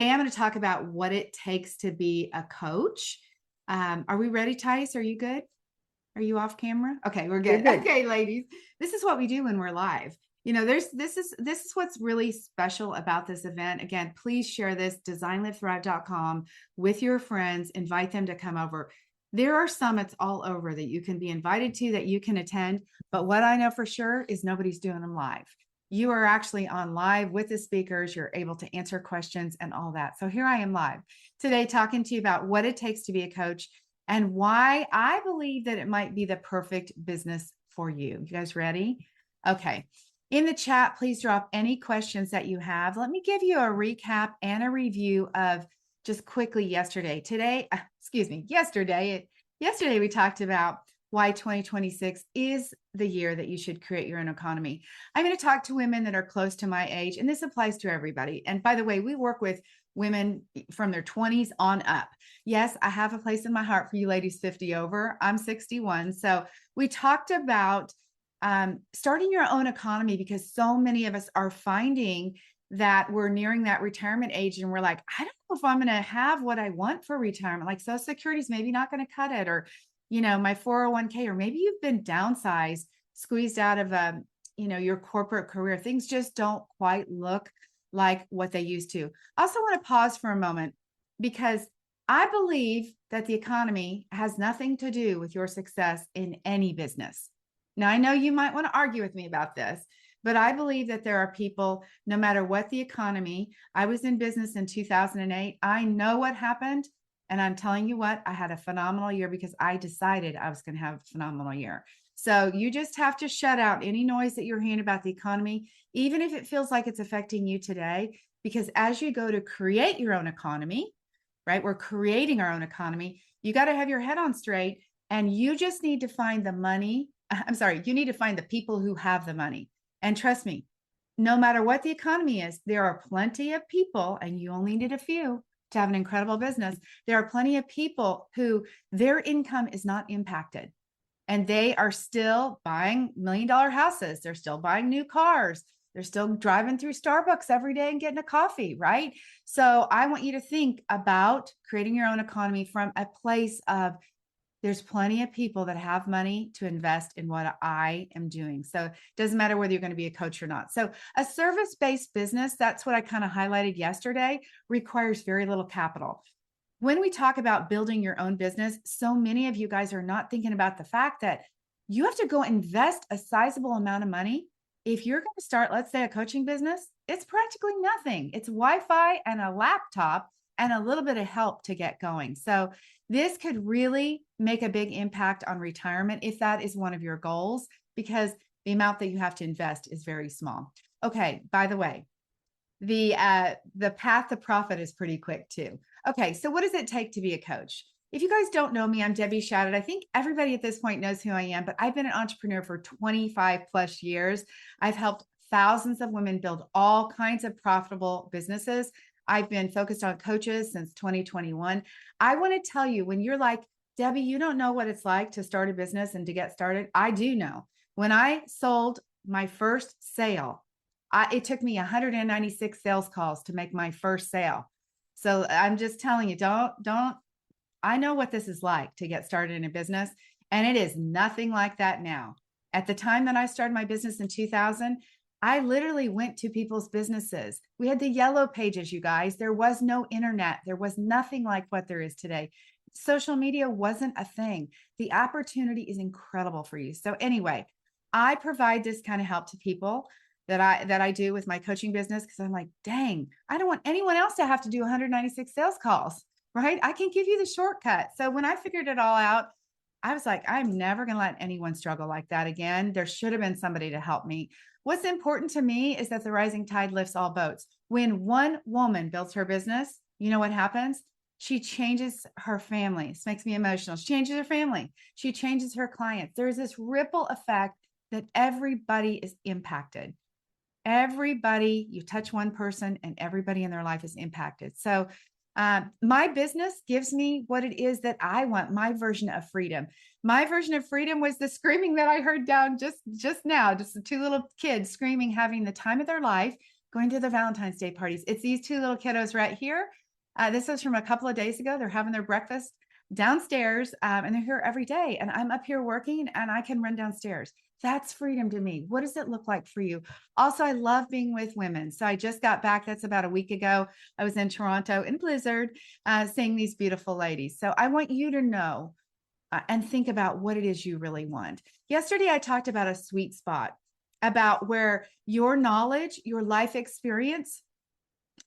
Today I'm going to talk about what it takes to be a coach. Are we ready, Tice? Are you good? Are you off camera? Okay, we're You're good. good. Okay, ladies, this is what we do when we're live. This is what's really special about this event. Again, please share this designlivethrive.com with your friends. Invite them to come over. There are summits all over that you can be invited to, that you can attend. But what I know for sure is nobody's doing them live. You are actually on live with the speakers. You're able to answer questions and all that. So here I am live today talking to you about what it takes to be a coach and why I believe that it might be the perfect business for you. You guys ready? Okay. In the chat, please drop any questions that you have. Let me give you a recap and a review of just quickly yesterday. Yesterday we talked about why 2026 is the year that you should create your own economy. I'm going to talk to women that are close to my age, and this applies to everybody. And by the way, we work with women from their 20s on up. Yes, I have a place in my heart for you ladies 50 over. I'm 61. So we talked about starting your own economy because so many of us are finding that we're nearing that retirement age and we're like, I don't know if I'm going to have what I want for retirement. Like Social Security is maybe not going to cut it, or, my 401k, or maybe you've been downsized, squeezed out of, your corporate career. Things just don't quite look like what they used to. I also want to pause for a moment because I believe that the economy has nothing to do with your success in any business. Now, I know you might want to argue with me about this, but I believe that there are people, no matter what the economy. I was in business in 2008. I know what happened. And I'm telling you what, I had a phenomenal year because I decided I was going to have a phenomenal year. So you just have to shut out any noise that you're hearing about the economy, even if it feels like it's affecting you today, because as you go to create your own economy, right? We're creating our own economy. You got to have your head on straight, and you just need to find the money. I'm sorry, you need to find the people who have the money. And trust me, no matter what the economy is, there are plenty of people, and you only need a few to have an incredible business. There are plenty of people who their income is not impacted, and they are still buying $1 million houses. They're still buying new cars. They're still driving through Starbucks every day and getting a coffee, right? So I want you to think about creating your own economy from a place of there's plenty of people that have money to invest in what I am doing. So it doesn't matter whether you're going to be a coach or not. So a service-based business, that's what I kind of highlighted yesterday, requires very little capital. When we talk about building your own business, so many of you guys are not thinking about the fact that you have to go invest a sizable amount of money. If you're going to start, let's say, a coaching business, it's practically nothing. It's Wi-Fi and a laptop and a little bit of help to get going. So this could really make a big impact on retirement if that is one of your goals, because the amount that you have to invest is very small. Okay, by the way, the path to profit is pretty quick too. Okay, so what does it take to be a coach? If you guys don't know me, I'm Debbie Shadid. I think everybody at this point knows who I am, but I've been an entrepreneur for 25 plus years. I've helped thousands of women build all kinds of profitable businesses. I've been focused on coaches since 2021. I want to tell you, when you're like, Debbie, you don't know what it's like to start a business and to get started. I do know. When I sold my first sale, it took me 196 sales calls to make my first sale. So I'm just telling you, don't, I know what this is like to get started in a business, and it is nothing like that now. At the time that I started my business in 2000, I literally went to people's businesses. We had the yellow pages, you guys. There was no internet. There was nothing like what there is today. Social media wasn't a thing. The opportunity is incredible for you. So anyway, I provide this kind of help to people that I do with my coaching business, because I'm like, dang, I don't want anyone else to have to do 196 sales calls, right? I can give you the shortcut. So when I figured it all out, I was like, I'm never going to let anyone struggle like that again. There should have been somebody to help me. What's important to me is that the rising tide lifts all boats. When one woman builds her business, you know what happens? She changes her family. This makes me emotional. She changes her family. She changes her clients. There's this ripple effect that everybody is impacted. Everybody, you touch one person and everybody in their life is impacted. So my business gives me what it is that I want, my version of freedom. My version of freedom was the screaming that I heard down just now, just the two little kids screaming, having the time of their life going to the Valentine's Day parties. It's these two little kiddos right here. This was from a couple of days ago. They're having their breakfast downstairs, and they're here every day. And I'm up here working, and I can run downstairs. That's freedom to me. What does it look like for you? Also, I love being with women. So I just got back. That's about a week ago. I was in Toronto in Blizzard, seeing these beautiful ladies. So I want you to know and think about what it is you really want. Yesterday, I talked about a sweet spot, about where your knowledge, your life experience,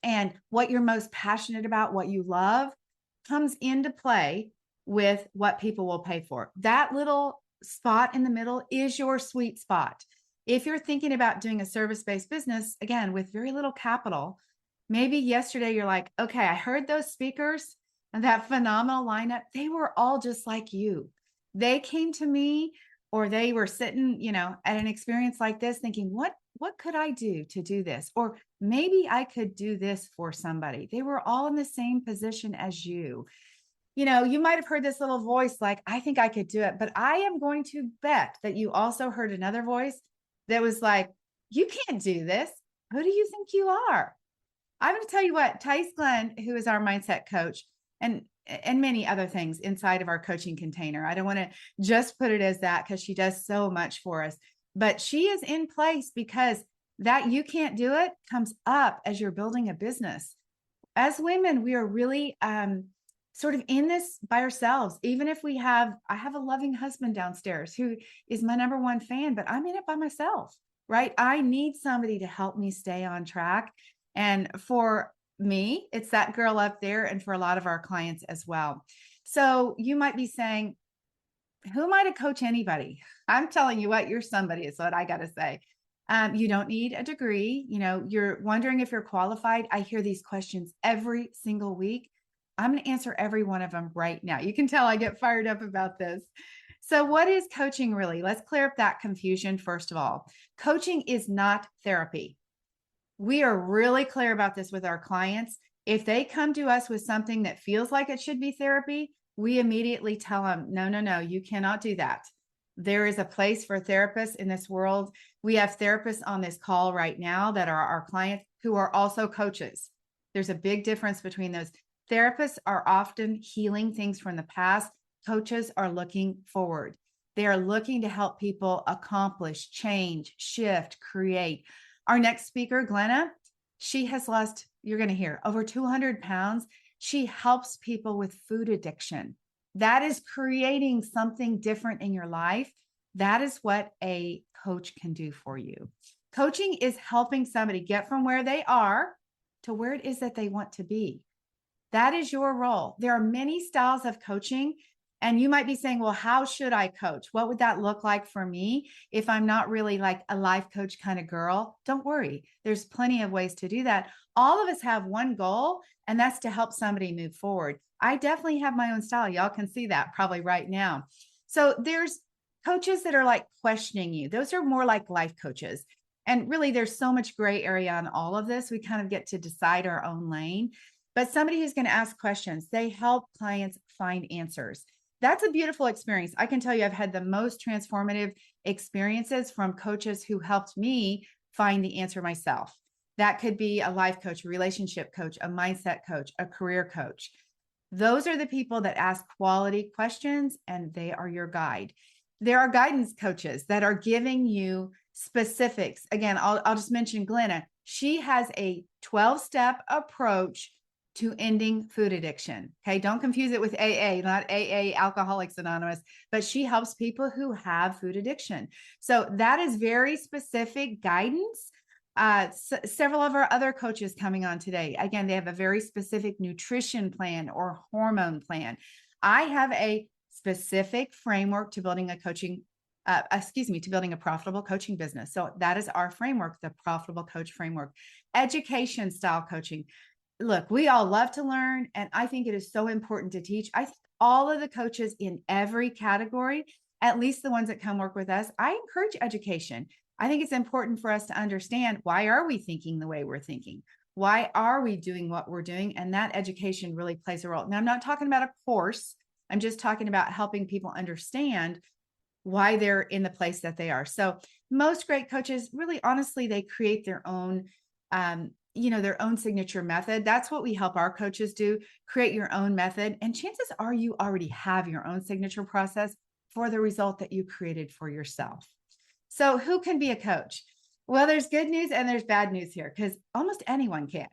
and what you're most passionate about, what you love, comes into play with what people will pay for. That little spot in the middle is your sweet spot. If you're thinking about doing a service-based business, again, with very little capital, maybe yesterday you're like, okay, I heard those speakers and that phenomenal lineup. They were all just like you. They came to me, or they were sitting, at an experience like this thinking, what could I do to do this? Or maybe I could do this for somebody. They were all in the same position as you. You might have heard this little voice like, I think I could do it, but I am going to bet that you also heard another voice that was like, you can't do this. Who do you think you are? I'm going to tell you what, Tice Glenn, who is our mindset coach, and many other things inside of our coaching container. I don't want to just put it as that, because she does so much for us, but she is in place because that you can't do it comes up as you're building a business. As women, we are really sort of in this by ourselves. Even if I have a loving husband downstairs who is my number one fan, but I'm in it by myself, right? I need somebody to help me stay on track. And for me, it's that girl up there, and for a lot of our clients as well. So you might be saying, who am I to coach anybody? I'm telling you what, you're somebody is what I got to say. You don't need a degree. You're wondering if you're qualified. I hear these questions every single week. I'm going to answer every one of them right now. You can tell I get fired up about this. So what is coaching really? Let's clear up that confusion first of all. Coaching is not therapy. We are really clear about this with our clients. If they come to us with something that feels like it should be therapy, we immediately tell them, no, you cannot do that. There is a place for therapists in this world. We have therapists on this call right now that are our clients who are also coaches. There's a big difference between those. Therapists are often healing things from the past. Coaches are looking forward. They are looking to help people accomplish, change, shift, create. Our next speaker, Glenna, she has lost, you're going to hear, over 200 pounds. She helps people with food addiction. That is creating something different in your life. That is what a coach can do for you. Coaching is helping somebody get from where they are to where it is that they want to be. That is your role. There are many styles of coaching, and you might be saying, well, how should I coach? What would that look like for me if I'm not really like a life coach kind of girl? Don't worry. There's plenty of ways to do that. All of us have one goal, and that's to help somebody move forward. I definitely have my own style. Y'all can see that probably right now. So there's coaches that are like questioning you. Those are more like life coaches. And really, there's so much gray area on all of this. We kind of get to decide our own lane. But somebody who's going to ask questions, they help clients find answers. That's a beautiful experience. I can tell you I've had the most transformative experiences from coaches who helped me find the answer myself. That could be a life coach, a relationship coach, a mindset coach, a career coach. Those are the people that ask quality questions, and they are your guide. There are guidance coaches that are giving you specifics. Again, I'll just mention Glenna. She has a 12-step approach to ending food addiction. Okay. Don't confuse it with AA, not AA, Alcoholics Anonymous, but she helps people who have food addiction. So that is very specific guidance. Several of our other coaches coming on today, again, they have a very specific nutrition plan or hormone plan. I have a specific framework to building a profitable coaching business. So that is our framework, the profitable coach framework. Education style coaching. Look, we all love to learn, and I think it is so important to teach. I think all of the coaches in every category, at least the ones that come work with us, I encourage education. I think it's important for us to understand, why are we thinking the way we're thinking? Why are we doing what we're doing? And that education really plays a role. Now, I'm not talking about a course. I'm just talking about helping people understand why they're in the place that they are. So most great coaches, really honestly, they create their own their own signature method. That's what we help our coaches do. Create your own method. And chances are you already have your own signature process for the result that you created for yourself. So who can be a coach? Well, there's good news and there's bad news here because almost anyone can.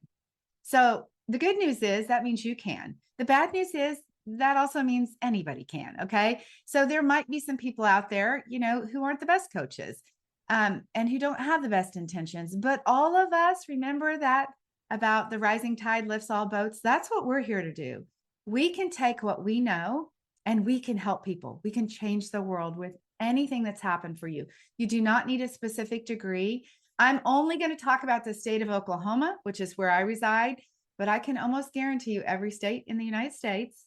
So the good news is that means you can. The bad news is that also means anybody can. Okay. So there might be some people out there, who aren't the best coaches and who don't have the best intentions. But all of us remember that about the rising tide lifts all boats. That's what we're here to do. We can take what we know and we can help people. We can change the world with anything that's happened for you. You do not need a specific degree. I'm only going to talk about the state of Oklahoma, which is where I reside, but I can almost guarantee you every state in the United States,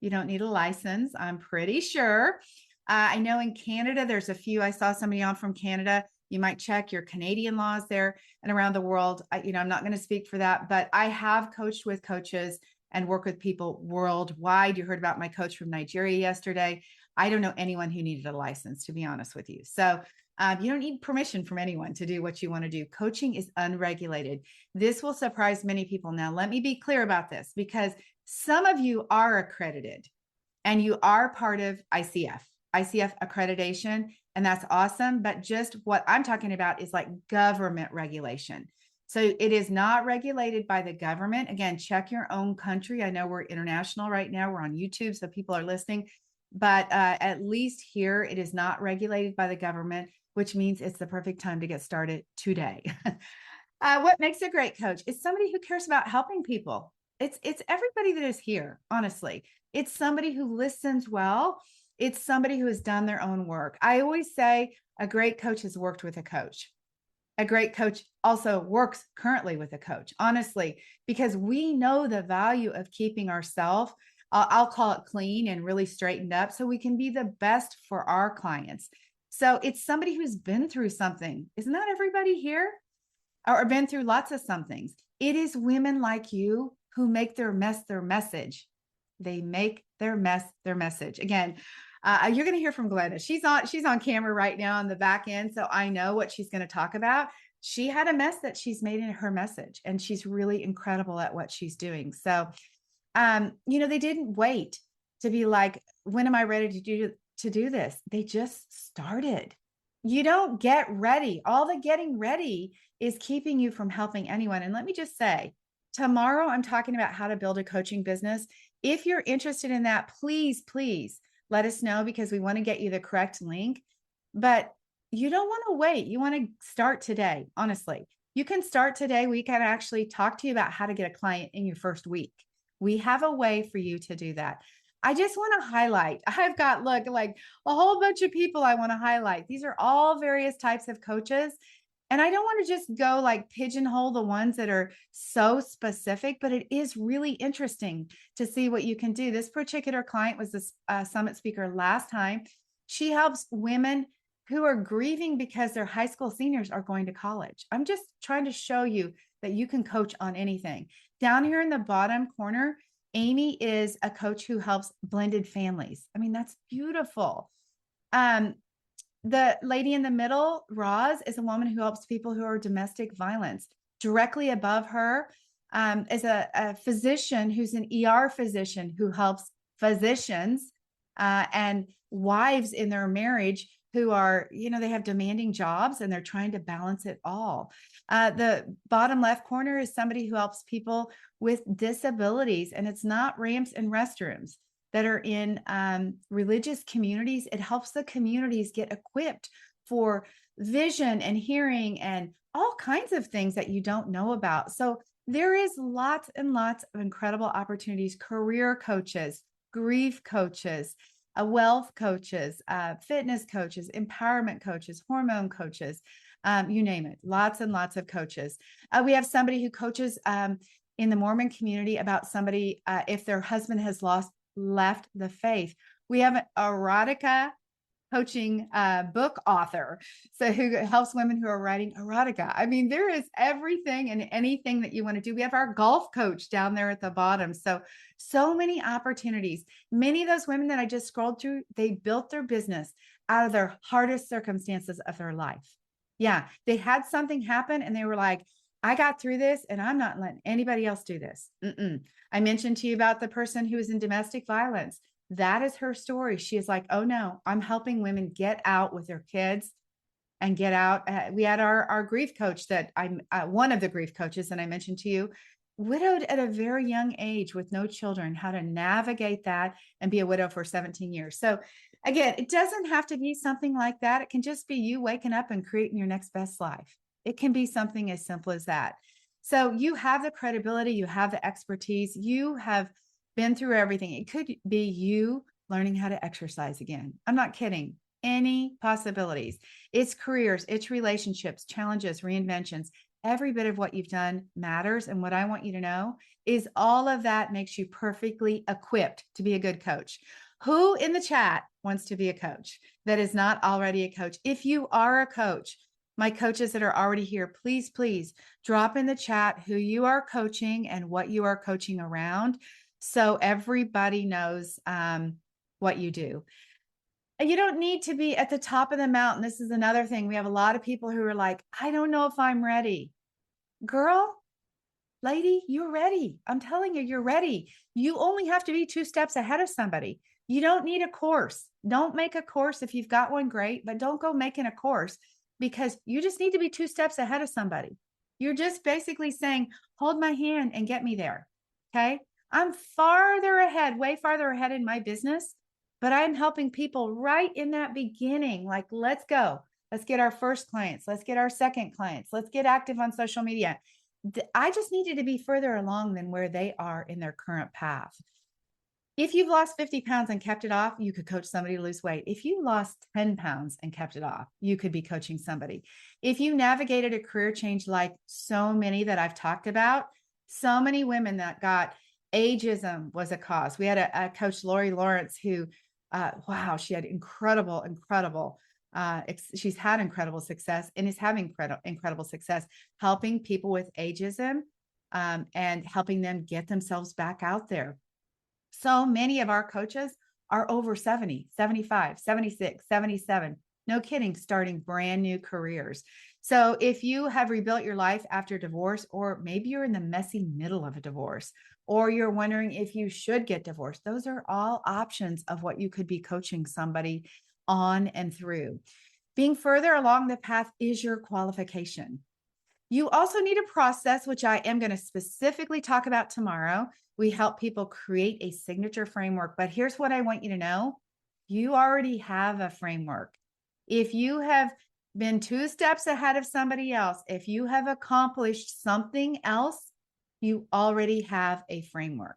you don't need a license. I'm pretty sure. I know in Canada, there's a few. I saw somebody on from Canada. You might check your Canadian laws there and around the world. I'm not going to speak for that, but I have coached with coaches and work with people worldwide. You heard about my coach from Nigeria yesterday. I don't know anyone who needed a license, to be honest with you. So you don't need permission from anyone to do what you want to do. Coaching is unregulated. This will surprise many people. Now, let me be clear about this because some of you are accredited and you are part of ICF accreditation, and that's awesome. But just what I'm talking about is like government regulation. So it is not regulated by the government. Again, check your own country. I know we're international right now. We're on YouTube, so people are listening. But at least here, it is not regulated by the government, which means it's the perfect time to get started today. What makes a great coach is somebody who cares about helping people. It's everybody that is here, honestly. It's somebody who listens well. It's somebody who has done their own work. I always say a great coach has worked with a coach. A great coach also works currently with a coach, honestly, because we know the value of keeping ourselves, I'll call it clean and really straightened up so we can be the best for our clients. So it's somebody who's been through something. Isn't that everybody here? Or been through lots of somethings. It is women like you who make their mess their message. They make their mess their message. Again, you're going to hear from Glenda. She's on camera right now on the back end, so I know what she's going to talk about. She had a mess that she's made in her message, and she's really incredible at what she's doing. So, they didn't wait to be like, when am I ready to do this? They just started. You don't get ready. All the getting ready is keeping you from helping anyone. And let me just say, tomorrow I'm talking about how to build a coaching business. If you're interested in that, please let us know because we want to get you the correct link. But you don't want to wait. You want to start today, honestly. You can start today. We can actually talk to you about how to get a client in your first week. We have a way for you to do that. I just want to highlight, I've got, like a whole bunch of people I want to highlight. These are all various types of coaches. And I don't want to just go like pigeonhole the ones that are so specific, but it is really interesting to see what you can do. This particular client was this summit speaker last time. She helps women who are grieving because their high school seniors are going to college. I'm just trying to show you that you can coach on anything. Down here in the bottom corner, Amy is a coach who helps blended families. I mean, that's beautiful. The lady in the middle, Roz, is a woman who helps people who are domestic violence. Directly above her is a physician who's an ER physician who helps physicians and wives in their marriage who are, they have demanding jobs and they're trying to balance it all. The bottom left corner is somebody who helps people with disabilities, and it's not ramps and restrooms that are in religious communities. It helps the communities get equipped for vision and hearing and all kinds of things that you don't know about. So there is lots and lots of incredible opportunities, career coaches, grief coaches, wealth coaches, fitness coaches, empowerment coaches, hormone coaches, you name it, lots and lots of coaches. We have somebody who coaches in the Mormon community about somebody if their husband has left the faith. We have an erotica coaching book author, so who helps women who are writing erotica. I mean, there is everything and anything that you want to do. We have our golf coach down there at the bottom. So many opportunities. Many of those women that I just scrolled through, they built their business out of their hardest circumstances of their life. Yeah, they had something happen and they were like, I got through this and I'm not letting anybody else do this. I mentioned to you about the person who was in domestic violence. That is her story. She is like, oh no, I'm helping women get out with their kids and get out. We had our grief coach that I'm one of the grief coaches that I mentioned to you, widowed at a very young age with no children, how to navigate that and be a widow for 17 years. So again, it doesn't have to be something like that. It can just be you waking up and creating your next best life. It can be something as simple as that. So you have the credibility, you have the expertise, you have been through everything. It could be you learning how to exercise again. I'm not kidding. Any possibilities. It's careers, it's relationships, challenges, reinventions. Every bit of what you've done matters. And what I want you to know is all of that makes you perfectly equipped to be a good coach. Who in the chat wants to be a coach that is not already a coach? If you are a coach, my coaches that are already here, please, please drop in the chat who you are coaching and what you are coaching around, so everybody knows what you do. And you don't need to be at the top of the mountain. This is another thing. We have a lot of people who are like, I don't know if I'm ready. Girl, lady, you're ready. I'm telling you, you're ready. You only have to be 2 steps ahead of somebody. You don't need a course. Don't make a course. If you've got one, great, but don't go making a course, because you just need to be 2 steps ahead of somebody. You're just basically saying, hold my hand and get me there. Okay. I'm farther ahead, way farther ahead in my business, but I'm helping people right in that beginning. Like, let's go. Let's get our first clients. Let's get our second clients. Let's get active on social media. I just needed to be further along than where they are in their current path. If you've lost 50 pounds and kept it off, you could coach somebody to lose weight. If you lost 10 pounds and kept it off, you could be coaching somebody. If you navigated a career change like so many that I've talked about, so many women that got ageism was a cause. We had a coach, Lori Lawrence, who, wow, she had incredible she's had incredible success and is having incredible success helping people with ageism and helping them get themselves back out there. So many of our coaches are over 70, 75, 76, 77. No kidding, starting brand new careers. So if you have rebuilt your life after divorce, or maybe you're in the messy middle of a divorce, or you're wondering if you should get divorced, those are all options of what you could be coaching somebody on and through. Being further along the path is your qualification. You also need a process, which I am going to specifically talk about tomorrow. We help people create a signature framework, but here's what I want you to know. You already have a framework. If you have been 2 steps ahead of somebody else, if you have accomplished something else, you already have a framework.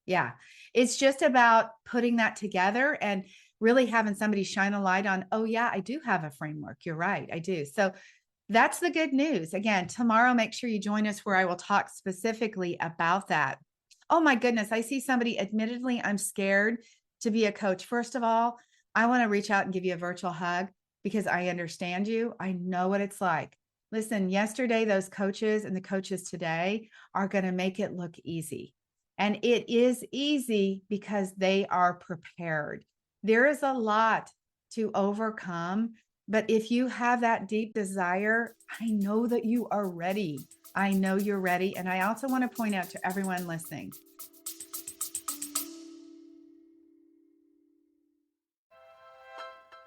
Yeah, it's just about putting that together and really having somebody shine a light on, oh yeah, I do have a framework. You're right, I do. So that's the good news. Again, tomorrow, make sure you join us where I will talk specifically about that. Oh my goodness, I see somebody, admittedly, I'm scared to be a coach. First of all, I want to reach out and give you a virtual hug because I understand you. I know what it's like. Listen, yesterday, those coaches and the coaches today are going to make it look easy. And it is easy because they are prepared. There is a lot to overcome. But if you have that deep desire, I know that you are ready. I know you're ready. And I also want to point out to everyone listening.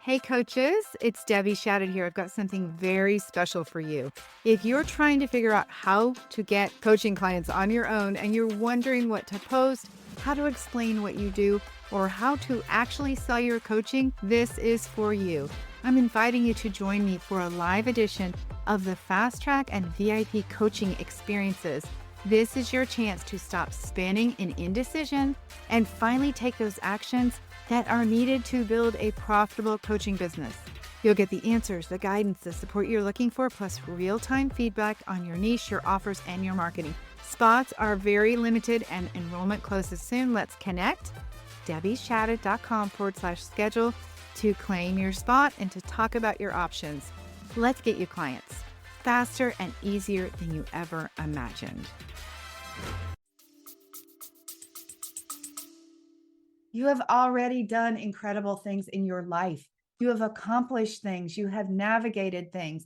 Hey coaches, it's Debbie Shadid here. I've got something very special for you. If you're trying to figure out how to get coaching clients on your own and you're wondering what to post, how to explain what you do, or how to actually sell your coaching, this is for you. I'm inviting you to join me for a live edition of the Fast Track and VIP coaching experiences. This is your chance to stop spinning in indecision and finally take those actions that are needed to build a profitable coaching business. You'll get the answers, the guidance, the support you're looking for, plus real-time feedback on your niche, your offers, and your marketing. Spots are very limited and enrollment closes soon. Let's connect. DebbieShadid.com/schedule to claim your spot and to talk about your options. Let's get you clients faster and easier than you ever imagined. You have already done incredible things in your life. You have accomplished things. You have navigated things.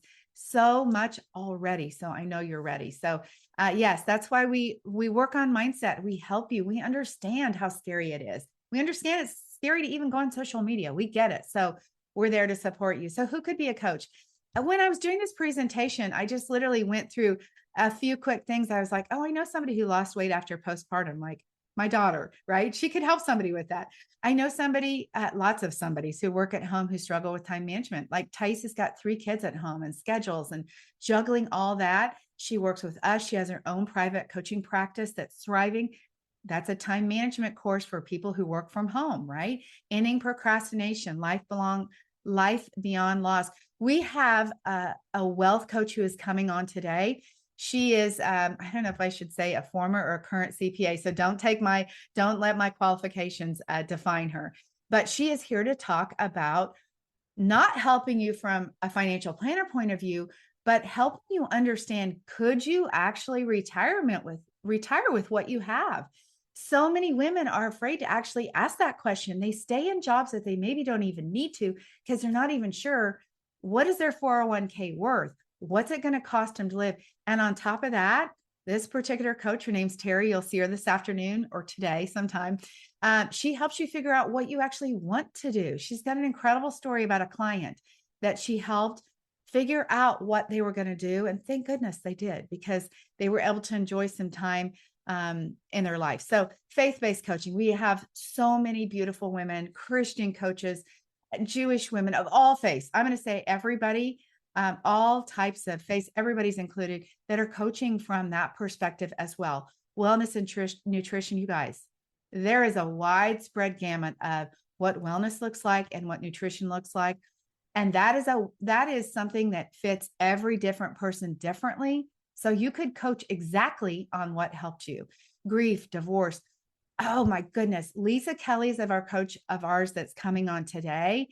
so much already. So I know you're ready. So yes, that's why we work on mindset. We help you. We understand how scary it is. We understand it's scary to even go on social media. We get it. So we're there to support you. So who could be a coach? When I was doing this presentation, I just literally went through a few quick things. I was like, oh, I know somebody who lost weight after postpartum, like my daughter, right? She could help somebody with that. I know somebody, lots of somebodies who work at home who struggle with time management. Like Tice has got 3 kids at home and schedules and juggling all that. She works with us. She has her own private coaching practice that's thriving. That's a time management course for people who work from home, right? Ending procrastination, life beyond loss. We have a wealth coach who is coming on today. She is, I don't know if I should say a former or a current CPA. So don't let my qualifications define her. But she is here to talk about not helping you from a financial planner point of view, but helping you understand, could you actually retire with what you have? So many women are afraid to actually ask that question. They stay in jobs that they maybe don't even need to because they're not even sure, what is their 401k worth? What's it going to cost them to live? And on top of that, this particular coach, her name's Terry, you'll see her this afternoon or today sometime. She helps you figure out what you actually want to do. She's got an incredible story about a client that she helped figure out what they were going to do. And thank goodness they did, because they were able to enjoy some time in their life. So faith-based coaching, we have so many beautiful women, Christian coaches, Jewish women of all faiths. I'm going to say everybody, all types of faiths, everybody's included, that are coaching from that perspective as well. Wellness and nutrition, you guys, there is a widespread gamut of what wellness looks like and what nutrition looks like. And that is something that fits every different person differently. So you could coach exactly on what helped you. Grief, divorce. Oh my goodness. Lisa Kelly's of our coach of ours that's coming on today.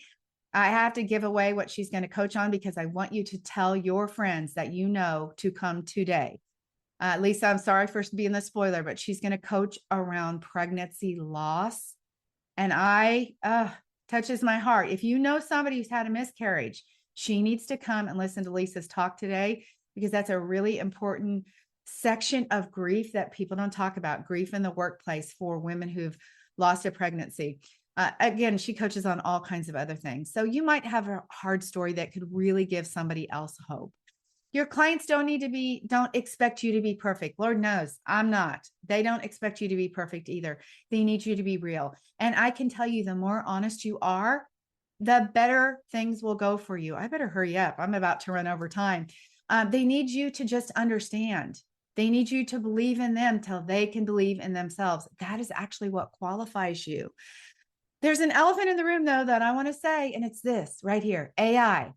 I have to give away what she's going to coach on because I want you to tell your friends that you know to come today. Lisa, I'm sorry for being the spoiler, but she's going to coach around pregnancy loss. And touches my heart. If you know somebody who's had a miscarriage, she needs to come and listen to Lisa's talk today, because that's a really important section of grief that people don't talk about, grief in the workplace for women who've lost a pregnancy. Again, she coaches on all kinds of other things. So you might have a hard story that could really give somebody else hope. Your clients don't expect you to be perfect. Lord knows I'm not. They don't expect you to be perfect either. They need you to be real. And I can tell you, the more honest you are, the better things will go for you. I better hurry up. I'm about to run over time. They need you to just understand. They need you to believe in them till they can believe in themselves. That is actually what qualifies you. There's an elephant in the room, though, that I want to say, and it's this right here, AI.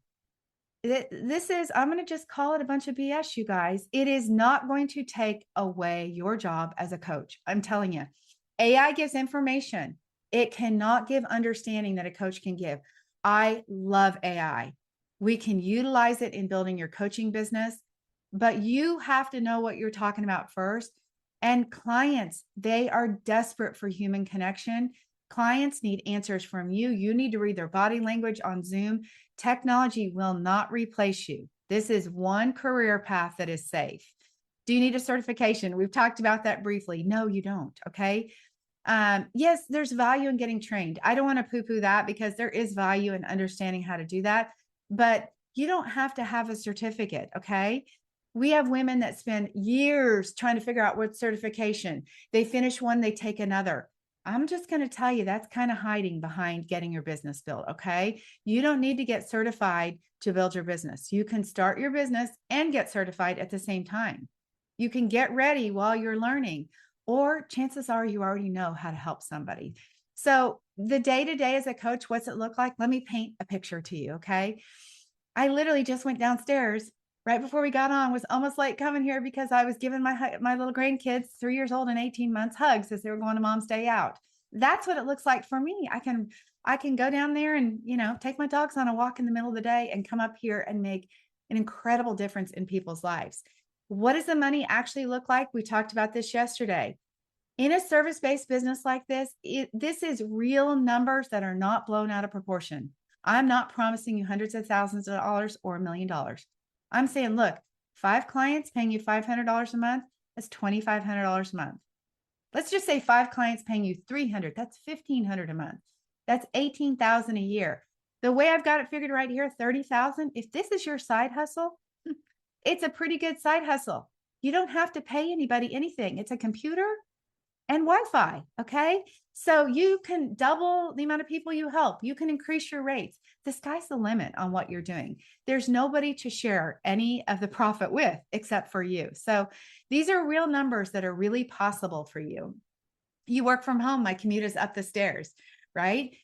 I'm going to just call it a bunch of BS, you guys. It is not going to take away your job as a coach. I'm telling you, AI gives information. It cannot give understanding that a coach can give. I love AI. We can utilize it in building your coaching business, but you have to know what you're talking about first. And clients, they are desperate for human connection. Clients need answers from you. You need to read their body language on Zoom. Technology will not replace you. This is one career path that is safe. Do you need a certification? We've talked about that briefly. No, you don't. Okay. Yes, there's value in getting trained. I don't want to poo-poo that, because there is value in understanding how to do that, but you don't have to have a certificate. Okay. We have women that spend years trying to figure out what certification. They finish one, they take another. I'm just going to tell you, that's kind of hiding behind getting your business built. Okay. You don't need to get certified to build your business. You can start your business and get certified at the same time. You can get ready while you're learning, or chances are you already know how to help somebody. So the day-to-day as a coach, what's it look like? Let me paint a picture to you. Okay. I literally just went downstairs right before we got on, was almost late coming here because I was giving my little grandkids, 3 years old and 18 months, hugs as they were going to Mom's Day Out. That's what it looks like for me. I can go down there and, take my dogs on a walk in the middle of the day and come up here and make an incredible difference in people's lives. What does the money actually look like? We talked about this yesterday. In a service-based business like this, this is real numbers that are not blown out of proportion. I'm not promising you hundreds of thousands of dollars or $1 million. I'm saying, look, 5 clients paying you $500 a month, that's $2,500 a month. Let's just say 5 clients paying you $300, that's $1,500 a month. That's $18,000 a year. The way I've got it figured right here, $30,000. If this is your side hustle, it's a pretty good side hustle. You don't have to pay anybody anything. It's a computer and Wi-Fi. Okay. So you can double the amount of people you help. You can increase your rates. The sky's the limit on what you're doing. There's nobody to share any of the profit with except for you. So these are real numbers that are really possible for you. You work from home. My commute is up the stairs, right?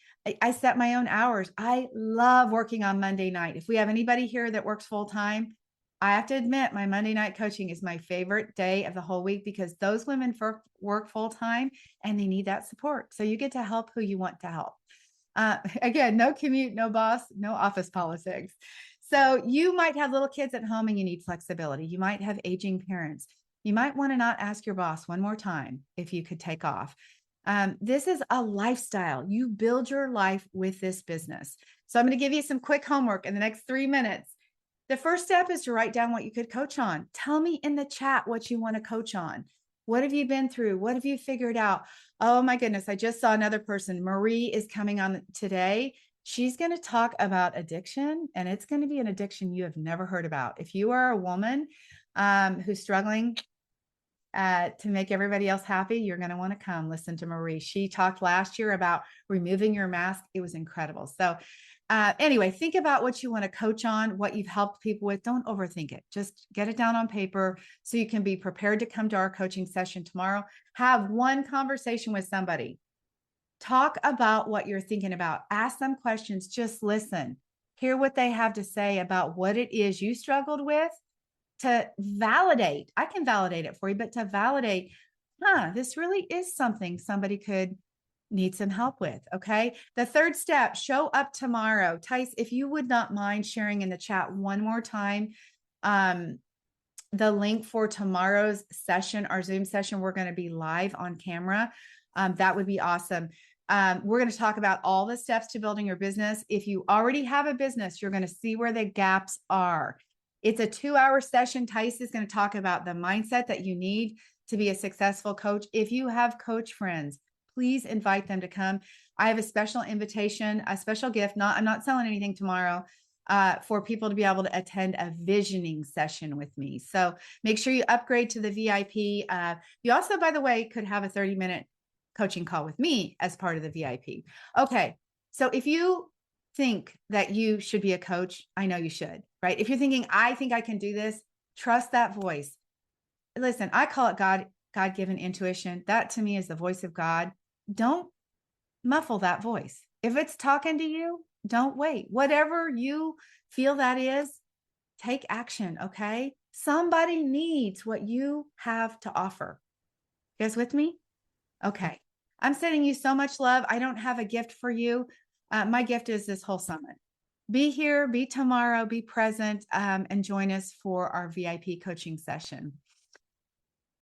I set my own hours. I love working on Monday night. If we have anybody here that works full time, I have to admit my Monday night coaching is my favorite day of the whole week because those women work full time and they need that support. So you get to help who you want to help. Again, no commute, no boss, no office politics. So you might have little kids at home and you need flexibility. You might have aging parents. You might want to not ask your boss one more time if you could take off. This is a lifestyle. You build your life with this business. So I'm going to give you some quick homework in the next 3 minutes. The first step is to write down what you could coach on. Tell me in the chat what you want to coach on. What have you been through? What have you figured out? Oh my goodness, I just saw another person. Marie is coming on today. She's going to talk about addiction, and it's going to be an addiction you have never heard about. If you are a woman who's struggling to make everybody else happy, you're going to want to come listen to Marie. She talked last year about removing your mask. It was incredible. So anyway, think about what you want to coach on, what you've helped people with. Don't overthink it. Just get it down on paper so you can be prepared to come to our coaching session tomorrow. Have one conversation with somebody. Talk about what you're thinking about. Ask them questions. Just listen. Hear what they have to say about what it is you struggled with to validate. I can validate it for you, but to validate, this really is something somebody could need some help with. Okay. The third step, show up tomorrow. Tice, if you would not mind sharing in the chat one more time, the link for tomorrow's session, our Zoom session, we're going to be live on camera. That would be awesome. We're going to talk about all the steps to building your business. If you already have a business, you're going to see where the gaps are. It's a 2-hour session. Tice is going to talk about the mindset that you need to be a successful coach. If you have coach friends, please invite them to come. I have a special invitation, a special gift. I'm not selling anything tomorrow for people to be able to attend a visioning session with me. So make sure you upgrade to the VIP. You also, by the way, could have a 30-minute coaching call with me as part of the VIP. Okay. So if you think that you should be a coach, I know you should, right? If you're thinking, I think I can do this, trust that voice. Listen, I call it God-given intuition. That to me is the voice of God. Don't muffle that voice. If it's talking to you, don't wait. Whatever you feel that is, take action, okay? Somebody needs what you have to offer. You guys with me? Okay. I'm sending you so much love. I don't have a gift for you. My gift is this whole summit. Be here, be tomorrow, be present, and join us for our VIP coaching session.